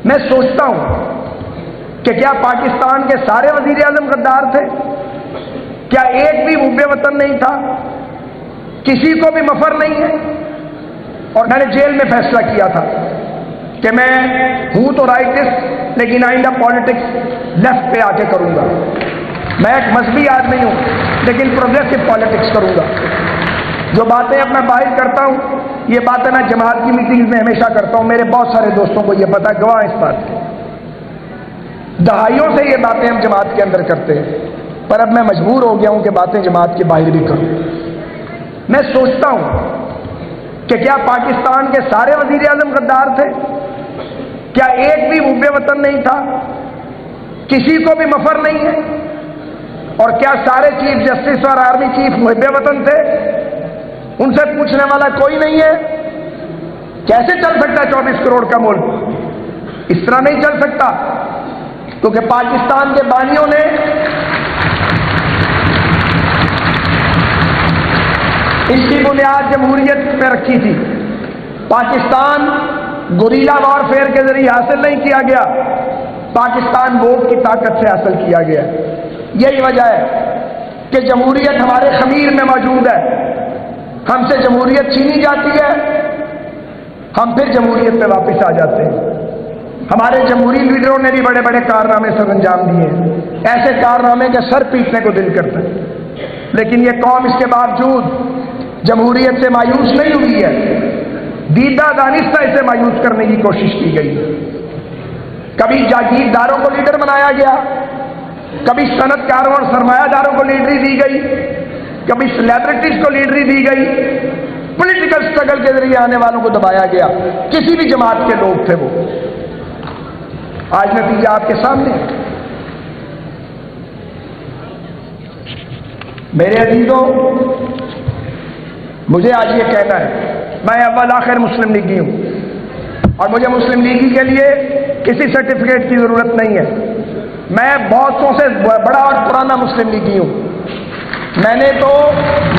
میں سوچتا ہوں کہ کیا پاکستان کے سارے وزیر اعظم غدار تھے؟ کیا ایک بھی محب وطن نہیں تھا؟ کسی کو بھی مفر نہیں ہے؟ اور میں نے جیل میں فیصلہ کیا تھا کہ میں ہوں تو رائٹسٹ، لیکن آئندہ پالیٹکس لیفٹ پہ آ کے کروں گا۔ میں ایک مذہبی آدمی ہوں لیکن پروگریسو پالیٹکس کروں گا۔ جو باتیں اب میں باہر کرتا ہوں، یہ باتیں میں جماعت کی میٹنگز میں ہمیشہ کرتا ہوں، میرے بہت سارے دوستوں کو یہ پتہ ہے، گواہ اس بات کے۔ دہائیوں سے یہ باتیں ہم جماعت کے اندر کرتے ہیں، پر اب میں مجبور ہو گیا ہوں کہ باتیں جماعت کے باہر بھی کروں۔ میں سوچتا ہوں کہ کیا پاکستان کے سارے وزیر اعظم غدار تھے؟ کیا ایک بھی محب وطن نہیں تھا؟ کسی کو بھی مفر نہیں ہے؟ اور کیا سارے چیف جسٹس اور آرمی چیف محب وطن تھے؟ ان سے پوچھنے والا کوئی نہیں ہے؟ کیسے چل سکتا ہے 24 کروڑ کا ملک؟ اس طرح نہیں چل سکتا، کیونکہ پاکستان کے بانیوں نے اس کی بنیاد جمہوریت پہ رکھی تھی۔ پاکستان گوریلا وارفیئر کے ذریعے حاصل نہیں کیا گیا، پاکستان ووٹ کی طاقت سے حاصل کیا گیا۔ یہی وجہ ہے کہ جمہوریت ہمارے خمیر میں موجود ہے۔ ہم سے جمہوریت چھینی جاتی ہے، ہم پھر جمہوریت پہ واپس آ جاتے ہیں۔ ہمارے جمہوری لیڈروں نے بھی بڑے بڑے کارنامے سر انجام دیے ہیں، ایسے کارنامے کے سر پیٹنے کو دل کرتا ہے، لیکن یہ قوم اس کے باوجود جمہوریت سے مایوس نہیں ہوئی ہے۔ دیدہ دانستہ اسے مایوس کرنے کی کوشش کی گئی۔ کبھی جاگیرداروں کو لیڈر بنایا گیا، کبھی صنعت کاروں اور سرمایہ داروں کو لیڈری دی گئی، کبھی سیلیبریٹیز کو لیڈری دی گئی، پولیٹیکل سٹرگل کے ذریعے آنے والوں کو دبایا گیا۔ کسی بھی جماعت کے لوگ تھے وہ۔ آج نتیجہ آپ کے سامنے۔ میرے عزیزوں، مجھے آج یہ کہنا ہے، میں اول آخر مسلم لیگی ہوں، اور مجھے مسلم لیگی کے لیے کسی سرٹیفکیٹ کی ضرورت نہیں ہے۔ میں بہت سو سے بڑا اور پرانا مسلم لیگی ہوں۔ میں نے تو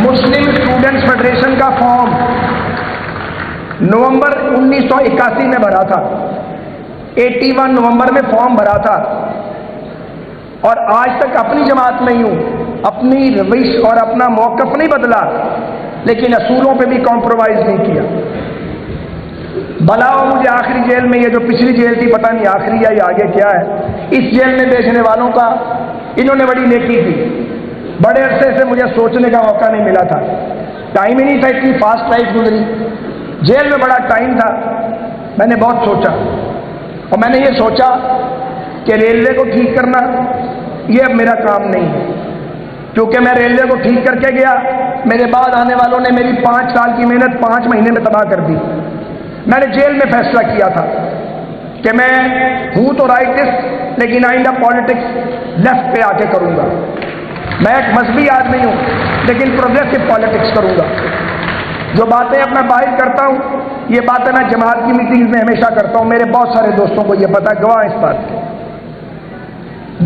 مسلم اسٹوڈنٹس فیڈریشن کا فارم نومبر 1981 میں بھرا تھا، 81 نومبر میں فارم بھرا تھا، اور آج تک اپنی جماعت میں ہی ہوں۔ اپنی روش اور اپنا موقف نہیں بدلا، لیکن اصولوں پہ بھی کمپرومائز نہیں کیا۔ بلاؤ مجھے آخری جیل میں، یہ جو پچھلی جیل تھی پتہ نہیں آخری ہے یا آگے کیا ہے، اس جیل میں بیچنے والوں کا انہوں نے بڑی نیکی کی۔ بڑے عرصے سے مجھے سوچنے کا موقع نہیں ملا تھا، ٹائم ہی نہیں تھا، اتنی فاسٹ لائف گزری۔ جیل میں بڑا ٹائم تھا، میں نے بہت سوچا، اور میں نے یہ سوچا کہ ریلوے کو ٹھیک کرنا یہ اب میرا کام نہیں ہے، کیونکہ میں ریلوے کو ٹھیک کر کے گیا، میرے بعد آنے والوں نے میری 5 سال کی محنت 5 مہینے میں تباہ کر دی۔ میں نے جیل میں فیصلہ کیا تھا کہ میں ہوں تو رائٹسٹ، لیکن آئندہ پالیٹکس لیفٹ پہ آ کے کروں گا۔ میں ایک مذہبی آدمی ہوں لیکن پروگریسو پالیٹکس کروں گا۔ جو باتیں اب میں باہر کرتا ہوں، یہ باتیں میں جماعت کی میٹنگز میں ہمیشہ کرتا ہوں، میرے بہت سارے دوستوں کو یہ پتہ ہے، گواہ اس بات کے۔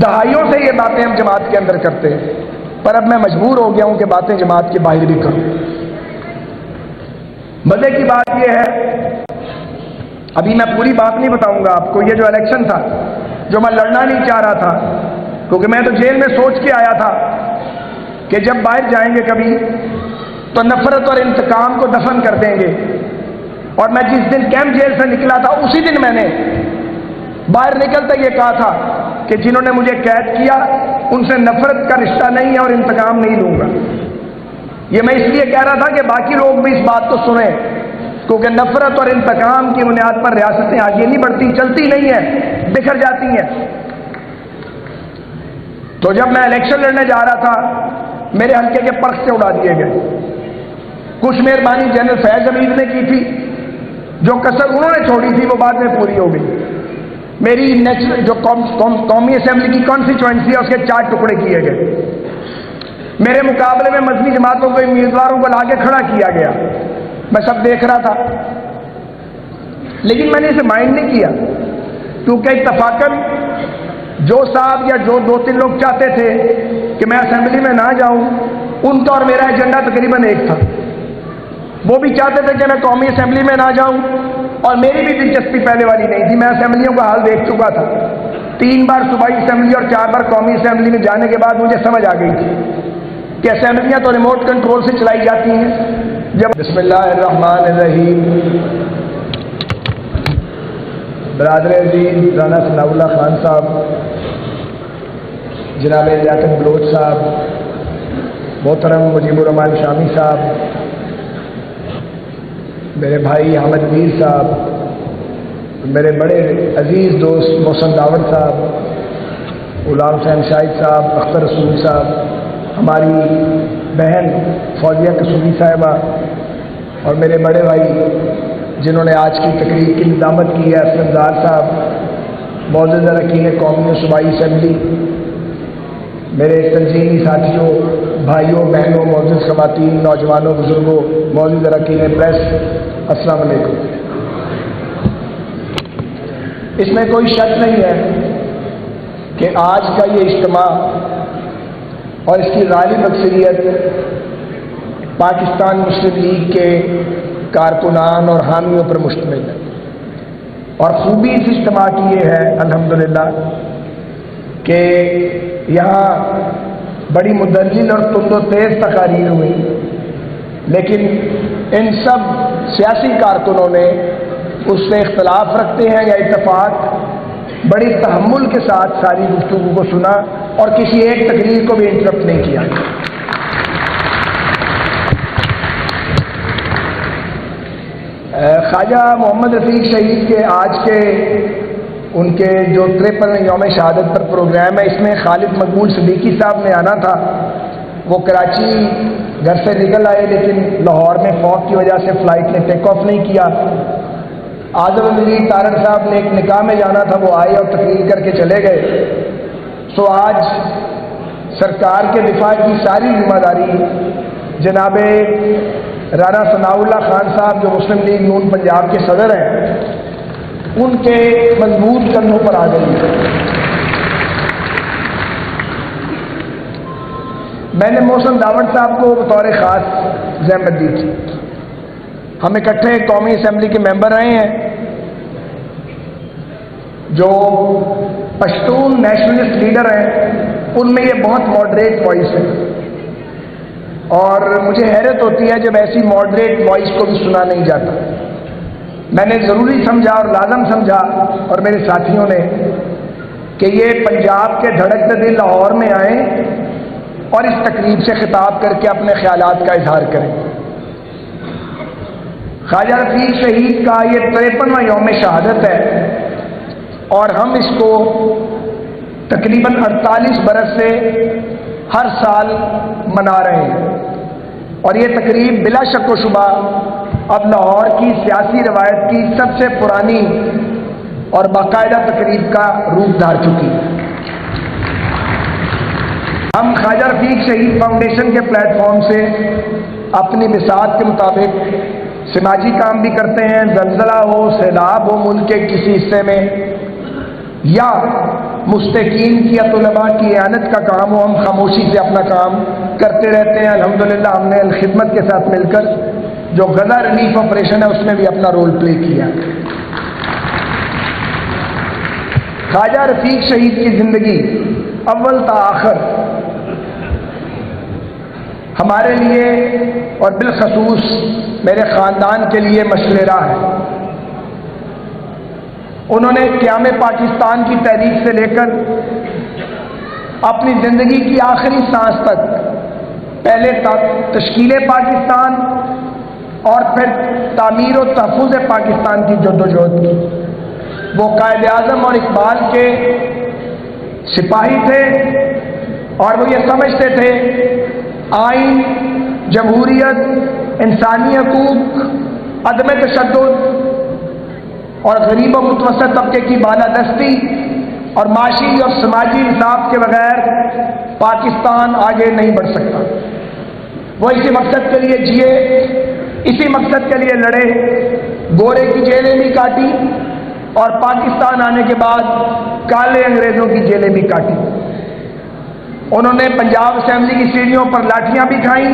دہائیوں سے یہ باتیں ہم جماعت کے اندر کرتے ہیں، پر اب میں مجبور ہو گیا ہوں کہ باتیں جماعت کے باہر بھی کروں۔ مزے کی بات یہ ہے، ابھی میں پوری بات نہیں بتاؤں گا آپ کو، یہ جو الیکشن تھا جو میں لڑنا نہیں چاہ رہا تھا، کیونکہ میں تو جیل میں سوچ کے آیا تھا کہ جب باہر جائیں گے کبھی تو نفرت اور انتقام کو دفن کر دیں گے، اور میں جس دن کیمپ جیل سے نکلا تھا اسی دن میں نے باہر نکلتا یہ کہا تھا کہ جنہوں نے مجھے قید کیا ان سے نفرت کا رشتہ نہیں ہے اور انتقام نہیں لوں گا۔ یہ میں اس لیے کہہ رہا تھا کہ باقی لوگ بھی اس بات کو سنیں، کیونکہ نفرت اور انتقام کی بنیاد پر ریاستیں آگے نہیں بڑھتی، چلتی نہیں ہیں، بکھر جاتی ہیں۔ تو جب میں الیکشن لڑنے جا رہا تھا، میرے حلقے کے پرخ سے اڑا دیے گئے۔ کچھ مہربانی جنرل فیض حمید نے کی تھی، جو کسر انہوں نے چھوڑی تھی وہ بعد میں پوری ہو گئی۔ میری نیشنل جو قومی اسمبلی کی کانسٹیچوئنسی ہے اس کے 4 ٹکڑے کیے گئے۔ میرے مقابلے میں مذہبی جماعتوں کے امیدواروں کو لا کے کھڑا کیا گیا، میں سب دیکھ رہا تھا، لیکن میں نے اسے مائنڈ نہیں کیا، کیونکہ اتفاقاً جو صاحب یا جو 2-3 لوگ چاہتے تھے کہ میں اسمبلی میں نہ جاؤں، ان کا اور میرا ایجنڈا تقریباً ایک تھا۔ وہ بھی چاہتے تھے کہ میں قومی اسمبلی میں نہ جاؤں، اور میری بھی دلچسپی پہلے والی نہیں تھی، میں اسمبلیوں کا حال دیکھ چکا تھا۔ 3 بار صوبائی اسمبلی اور 4 بار قومی اسمبلی میں جانے کے بعد مجھے سمجھ آ گئی تھی کہ اسمبلیاں تو ریموٹ کنٹرول سے چلائی جاتی ہیں۔ جب بسم اللہ الرحمن الرحیم، برادر عزیز رانا ثناء اللہ خان صاحب، جناب لیاقت بلوچ صاحب، محترم مجیب الرحمان شامی صاحب، میرے بھائی حامد میر صاحب، میرے بڑے عزیز دوست محسن داوڑ صاحب، غلام حسین شاہد صاحب، اختر رسول صاحب، ہماری بہن فوزیہ قصوری صاحبہ، اور میرے بڑے بھائی جنہوں نے آج کی تقریب کی نظامت کی ہے، اسلم زار صاحب، معزز اراکین قومی و صوبائی اسمبلی، میرے تنظیمی ساتھیوں، بھائیوں، بہنوں، معزز خواتین، نوجوانوں، بزرگوں، معزز اراکین پریس، السلام علیکم۔ اس میں کوئی شک نہیں ہے کہ آج کا یہ اجتماع اور اس کی غالب اکثریت پاکستان مسلم لیگ کے کارکنان اور حامیوں پر مشتمل ہے، اور خوبی اس اجتماع کی یہ ہے الحمدللہ کہ یہاں بڑی مدلل اور تند و تیز تقاریر ہوئی، لیکن ان سب سیاسی کارکنوں نے اس سے اختلاف رکھتے ہیں یا اتفاق، بڑی تحمل کے ساتھ ساری گفتگو کو سنا اور کسی ایک تقریر کو بھی انٹرپٹ نہیں کیا۔ خواجہ محمد رفیق شہید کے آج کے ان کے جو 53 یوم شہادت پر پروگرام ہے، اس میں خالد مقبول صدیقی صاحب نے آنا تھا، وہ کراچی گھر سے نکل آئے لیکن لاہور میں فوگ کی وجہ سے فلائٹ نے ٹیک آف نہیں کیا۔ اعظم امیر طارق صاحب نے ایک نکاح میں جانا تھا، وہ آئے اور تقریر کر کے چلے گئے۔ سو آج سرکار کے دفاع کی ساری ذمہ داری جناب رانا ثناء اللہ خان صاحب جو مسلم لیگ نون پنجاب کے صدر ہیں، ان کے مضبوط کندھوں پر آ گئی ہے۔ میں نے محسن داوڑ صاحب کو بطور خاص زحمت دی تھی، ہم اکٹھے قومی اسمبلی کے ممبر رہے ہیں، جو پشتون نیشنلسٹ لیڈر ہیں ان میں یہ بہت ماڈریٹ وائس ہے، اور مجھے حیرت ہوتی ہے جب ایسی ماڈریٹ وائس کو بھی سنا نہیں جاتا۔ میں نے ضروری سمجھا اور لازم سمجھا، اور میرے ساتھیوں نے، کہ یہ پنجاب کے دھڑکتے دل لاہور میں آئیں اور اس تقریب سے خطاب کر کے اپنے خیالات کا اظہار کریں۔ خواجہ رفیق شہید کا یہ 53واں یوم شہادت ہے، اور ہم اس کو تقریباً 48 برس سے ہر سال منا رہے ہیں، اور یہ تقریب بلا شک و شبہ اب لاہور کی سیاسی روایت کی سب سے پرانی اور باقاعدہ تقریب کا روپ دھار چکی ہے۔ ہم خواجہ رفیق شہید فاؤنڈیشن کے پلیٹ فارم سے اپنی بساط کے مطابق سماجی کام بھی کرتے ہیں، زلزلہ ہو، سیلاب ہو ملک کے کسی حصے میں، یا مستحقین کی یا طلباء کی اعانت کا کام ہو، ہم خاموشی سے اپنا کام کرتے رہتے ہیں۔ الحمدللہ ہم نے الخدمت کے ساتھ مل کر جو غزہ ریلیف آپریشن ہے اس میں بھی اپنا رول پلے کیا۔ خواجہ رفیق شہید کی زندگی اول تا آخر ہمارے لیے اور بالخصوص میرے خاندان کے لیے مشعل راہ ہے۔ انہوں نے قیام پاکستان کی تحریک سے لے کر اپنی زندگی کی آخری سانس تک پہلے تشکیل پاکستان اور پھر تعمیر و تحفظ پاکستان کی جدوجہد کی۔ وہ قائد اعظم اور اقبال کے سپاہی تھے، اور وہ یہ سمجھتے تھے آئین، جمہوریت، انسانی حقوق، عدم تشدد اور غریب و متوسط طبقے کی بالادستی اور معاشی اور سماجی انصاف کے بغیر پاکستان آگے نہیں بڑھ سکتا۔ وہ اسی مقصد کے لیے جیے، اسی مقصد کے لیے لڑے، گورے کی جیلیں بھی کاٹی، اور پاکستان آنے کے بعد کالے انگریزوں کی جیلیں بھی کاٹی۔ انہوں نے پنجاب اسمبلی کی سیڑھیوں پر لاٹھیاں بھی کھائیں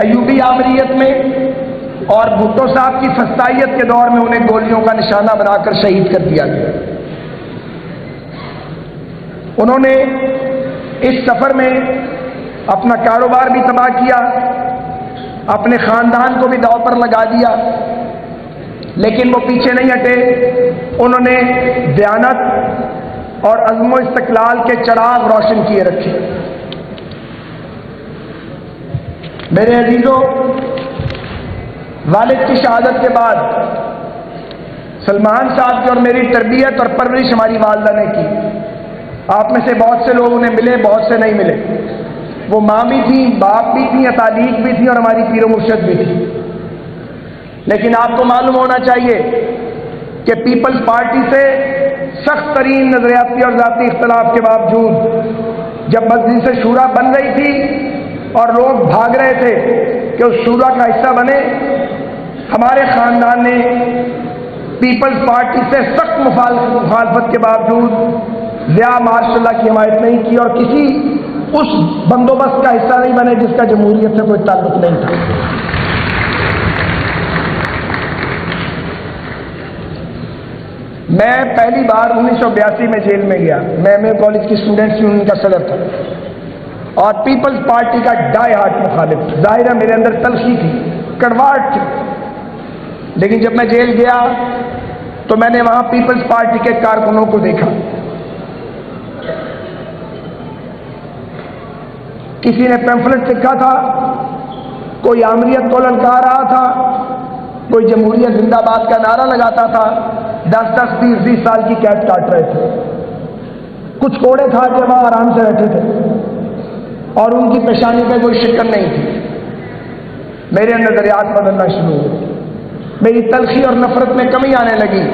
ایوبی آمریت میں، اور بھٹو صاحب کی فسطائیت کے دور میں انہیں گولیوں کا نشانہ بنا کر شہید کر دیا گیا۔ انہوں نے اس سفر میں اپنا کاروبار بھی تباہ کیا، اپنے خاندان کو بھی داؤ پر لگا دیا، لیکن وہ پیچھے نہیں ہٹے۔ انہوں نے دیانت اور عزم و استقلال کے چراغ روشن کیے رکھے۔ میرے عزیزوں، والد کی شہادت کے بعد سلمان صاحب کی اور میری تربیت اور پرورش ہماری والدہ نے کی۔ آپ میں سے بہت سے لوگ انہیں ملے، بہت سے نہیں ملے۔ وہ ماں بھی تھیں، باپ بھی تھیں، تعلیق بھی تھی اور ہماری پیر و مرشد بھی تھی۔ لیکن آپ کو معلوم ہونا چاہیے کہ پیپلز پارٹی سے سخت ترین نظریاتی اور ذاتی اختلاف کے باوجود جب مجلس شورا بن رہی تھی اور لوگ بھاگ رہے تھے کہ اس شورا کا حصہ بنے، ہمارے خاندان نے پیپلز پارٹی سے سخت مخالفت کے باوجود ضیاء ماشاء اللہ کی حمایت نہیں کی اور کسی اس بندوبست کا حصہ نہیں بنے جس کا جمہوریت سے کوئی تعلق نہیں تھا۔ میں پہلی بار 1982 میں جیل میں گیا۔ میں ایم اے کالج کی اسٹوڈنٹس یونین کا صدر تھا اور پیپلز پارٹی کا ڈائی ہارٹ مخالف تھا۔ ظاہر ہے میرے اندر تلخی تھی، کڑواہٹ تھی، لیکن جب میں جیل گیا تو میں نے وہاں پیپلز پارٹی کے کارکنوں کو دیکھا۔ کسی نے پیمفلٹ لکھا تھا، کوئی آمریت کو للکار رہا تھا، کوئی جمہوریت زندہ باد کا نعرہ لگاتا تھا، 10-10, 20-20 سال کی قید کاٹ رہے تھے۔ کچھ کوڑے تھا کہ وہاں آرام سے بیٹھے تھے اور ان کی پیشانی پہ کوئی شکن نہیں تھی۔ میرے نظریات بدلنا شروع ہوئے، میری تلخی اور نفرت میں کمی آنے لگی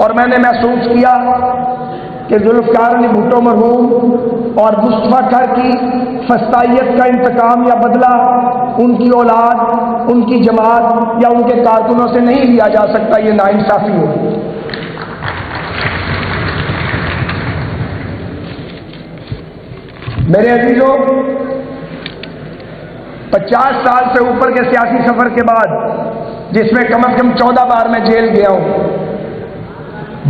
اور میں نے محسوس کیا کہ ذوالفقار علی بھٹو مرحوم اور مصطفیٰ کھر کی فسطائیت کا انتقام یا بدلہ ان کی اولاد، ان کی جماعت یا ان کے کارکنوں سے نہیں لیا جا سکتا، یہ ناانصافی ہوگی۔ میرے عزیزوں، 50 سال سے اوپر کے سیاسی سفر کے بعد، جس میں کم از کم 14 بار میں جیل گیا ہوں،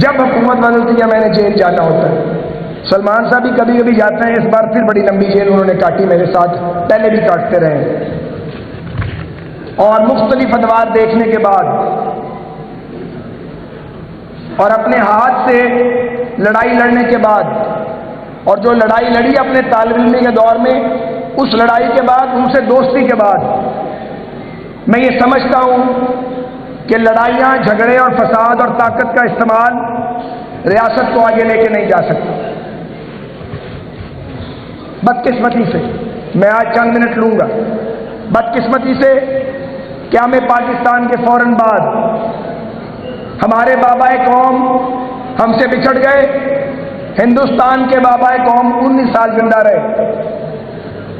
جب حکومت بدلتی ہے میں نے جیل جانا ہوتا ہے۔ سلمان صاحب بھی کبھی کبھی جاتے ہیں، اس بار پھر بڑی لمبی جیل انہوں نے کاٹی میرے ساتھ، پہلے بھی کاٹتے رہے۔ اور مختلف ادوار دیکھنے کے بعد اور اپنے ہاتھ سے لڑائی لڑنے کے بعد، اور جو لڑائی لڑی اپنے طالب علمی کے دور میں، اس لڑائی کے بعد، ان سے دوستی کے بعد، میں یہ سمجھتا ہوں کہ لڑائیاں، جھگڑے اور فساد اور طاقت کا استعمال ریاست کو آگے لے کے نہیں جا سکتا۔ بدقسمتی سے میں آج چند منٹ لوں گا، بدقسمتی سے کہ ہمیں پاکستان کے فوراً بعد ہمارے بابائے قوم ہم سے بچھڑ گئے، ہندوستان کے بابائے قوم 19 سال زندہ رہے،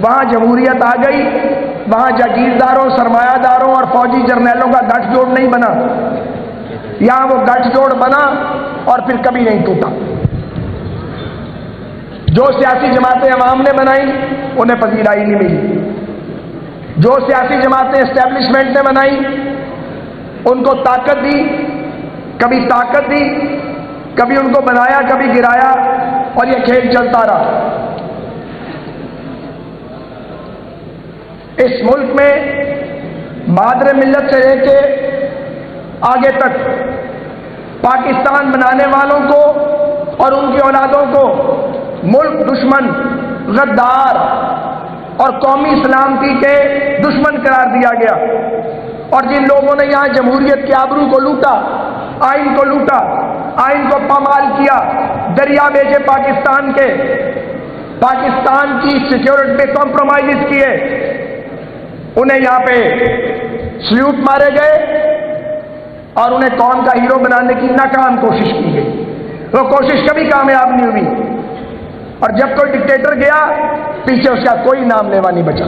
وہاں جمہوریت آ گئی، وہاں جاگیرداروں، سرمایہ داروں اور فوجی جرنیلوں کا گٹھ جوڑ نہیں بنا، یہاں وہ گٹھ جوڑ بنا اور پھر کبھی نہیں ٹوٹا۔ جو سیاسی جماعتیں عوام نے بنائی انہیں پذیرائی نہیں ملی، جو سیاسی جماعتیں اسٹیبلشمنٹ نے بنائی ان کو طاقت دی، کبھی طاقت دی، کبھی ان کو بنایا، کبھی گرایا، اور یہ کھیل چلتا رہا۔ اس ملک میں مادر ملت سے لے کے آگے تک پاکستان بنانے والوں کو اور ان کی اولادوں کو ملک دشمن، غدار اور قومی سلامتی کے دشمن قرار دیا گیا، اور جن لوگوں نے یہاں جمہوریت کے آبرو کو لوٹا، آئین کو لوٹا، آئین کو پامال کیا، دریا بیچے پاکستان کے، پاکستان کی سیکیورٹی پہ کمپرومائز کیے، انہیں یہاں پہ سلیوٹ مارے گئے اور انہیں قوم کا ہیرو بنانے کی ناکام کوشش کی گئی۔ وہ کوشش کبھی کامیاب نہیں ہوئی، اور جب کوئی ڈکٹیٹر گیا پیچھے اس کا کوئی نام لیوا نہیں بچا۔